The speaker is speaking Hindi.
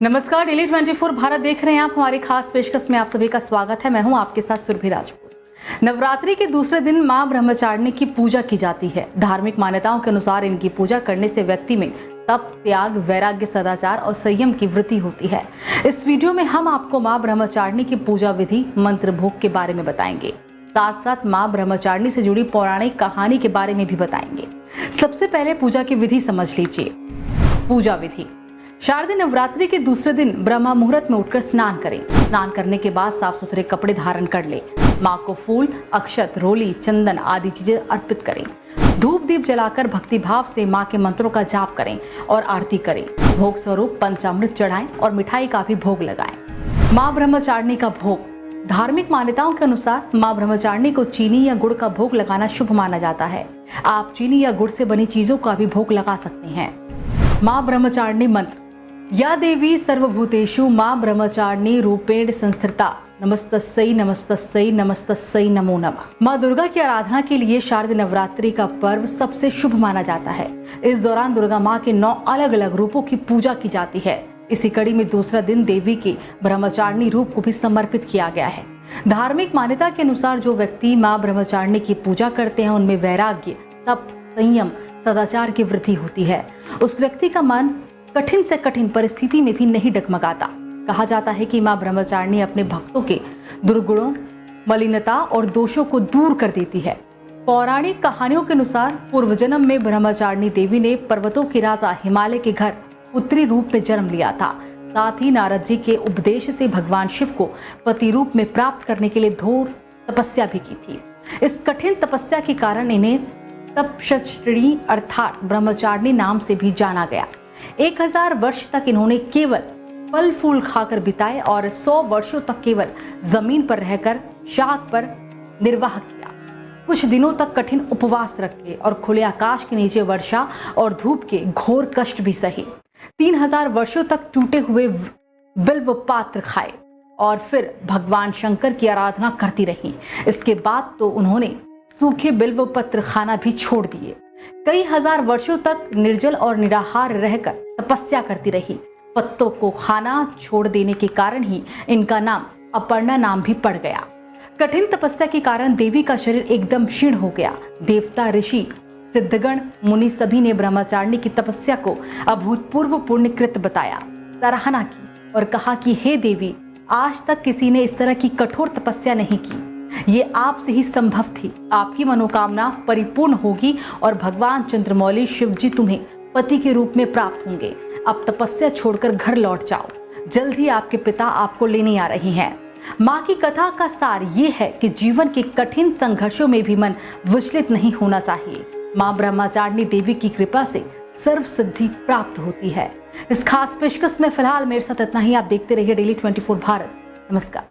नमस्कार, डेली 24 भारत देख रहे हैं आप। हमारी खास पेशकश में आप सभी का स्वागत है। मैं हूं आपके साथ सुरभि राजपूत। नवरात्रि के दूसरे दिन मां ब्रह्मचारिणी की पूजा की जाती है। धार्मिक मान्यताओं के अनुसार इनकी पूजा करने से व्यक्ति में तप, त्याग, वैराग्य, सदाचार और संयम की वृद्धि होती है। इस वीडियो में हम आपको मां ब्रह्मचारिणी की पूजा विधि, मंत्र, भोग के बारे में बताएंगे। साथ साथ मां ब्रह्मचारिणी से जुड़ी पौराणिक कहानी के बारे में भी बताएंगे। सबसे पहले पूजा की विधि समझ लीजिए। पूजा विधि: शारदीय नवरात्रि के दूसरे दिन ब्रह्म मुहूर्त में उठकर स्नान करें। स्नान करने के बाद साफ सुथरे कपड़े धारण कर लें। मां को फूल, अक्षत, रोली, चंदन आदि चीजें अर्पित करें। धूप दीप जलाकर भक्ति भाव से मां के मंत्रों का जाप करें और आरती करें। भोग स्वरूप पंचामृत चढ़ाएं और मिठाई का भी भोग लगाएं। मां ब्रह्मचारिणी का भोग: धार्मिक मान्यताओं के अनुसार मां ब्रह्मचारिणी को चीनी या गुड़ का भोग लगाना शुभ माना जाता है। आप चीनी या गुड़ से बनी चीजों का भी भोग लगा सकते हैं। मां ब्रह्मचारिणी मंत्र: या देवी सर्वभूतेषु मां ब्रह्मचारिणी रूपेण संस्थिता नमस्तस्यै नमस्तस्यै नमस्तस्यै नमो नमः। मां दुर्गा की आराधना के लिए शारदीय नवरात्रि का पर्व सबसे शुभ माना जाता है। इस दौरान दुर्गा मां के 9 अलग अलग रूपों की पूजा की जाती है। इसी कड़ी में दूसरा दिन देवी के ब्रह्मचारिणी रूप को भी समर्पित किया गया है। धार्मिक मान्यता के अनुसार जो व्यक्ति मां ब्रह्मचारिणी की पूजा करते हैं उनमें वैराग्य, तप, संयम, सदाचार की वृद्धि होती है। उस व्यक्ति का मन कठिन से कठिन परिस्थिति में भी नहीं डगमगाता। कहा जाता है कि मां ब्रह्मचारिणी अपने भक्तों के दुर्गुणों, मलिनता और दोषों को दूर कर देती है। पौराणिक कहानियों के अनुसार पूर्व जन्म में ब्रह्मचारिणी देवी ने पर्वतों के राजा हिमालय के घर पुत्री रूप में जन्म लिया था। साथ ही नारद जी के उपदेश से भगवान शिव को पति रूप में प्राप्त करने के लिए घोर तपस्या भी की थी। इस कठिन तपस्या के कारण इन्हें तपस्विनी अर्थात ब्रह्मचारिणी नाम से भी जाना गया। 1000 वर्ष तक इन्होंने केवल फल फूल खाकर बिताए और 100 वर्षों तक केवल जमीन पर रहकर शाक पर निर्वाह किया। कुछ दिनों तक कठिन उपवास रखे और खुले आकाश के नीचे वर्षा और धूप के घोर कष्ट भी सहे। 3000 वर्षों तक टूटे हुए बिल्व पात्र खाए और फिर भगवान शंकर की आराधना करती रही। इसके बाद तो उन्होंने सूखे बिल्व पत्र खाना भी छोड़ दिए। कई हजार वर्षों तक निर्जल और निराहार रहकर तपस्या करती रही। पत्तों को खाना छोड़ देने के कारण ही इनका नाम अपर्णा नाम भी पड़ गया। कठिन तपस्या के कारण देवी का शरीर एकदम क्षीण हो गया। देवता, ऋषि, सिद्धगण, मुनि सभी ने ब्रह्मचारिणी की तपस्या को अभूतपूर्व पुण्यकृत बताया, सराहना की और कहा कि हे देवी, आज तक किसी ने इस तरह की कठोर तपस्या नहीं की। ये आपसे ही संभव थी। आपकी मनोकामना परिपूर्ण होगी और भगवान चंद्रमौली शिव जी तुम्हें पति के रूप में प्राप्त होंगे। अब तपस्या छोड़कर घर लौट जाओ। जल्द ही आपके पिता आपको लेने आ रहे हैं। माँ की कथा का सार ये है कि जीवन के कठिन संघर्षों में भी मन विचलित नहीं होना चाहिए। माँ ब्रह्मचारिणी देवी की कृपा से सर्व सिद्धि प्राप्त होती है। इस खास पेशकश में फिलहाल मेरे साथ इतना ही। आप देखते रहिए डेली 24 भारत। नमस्कार।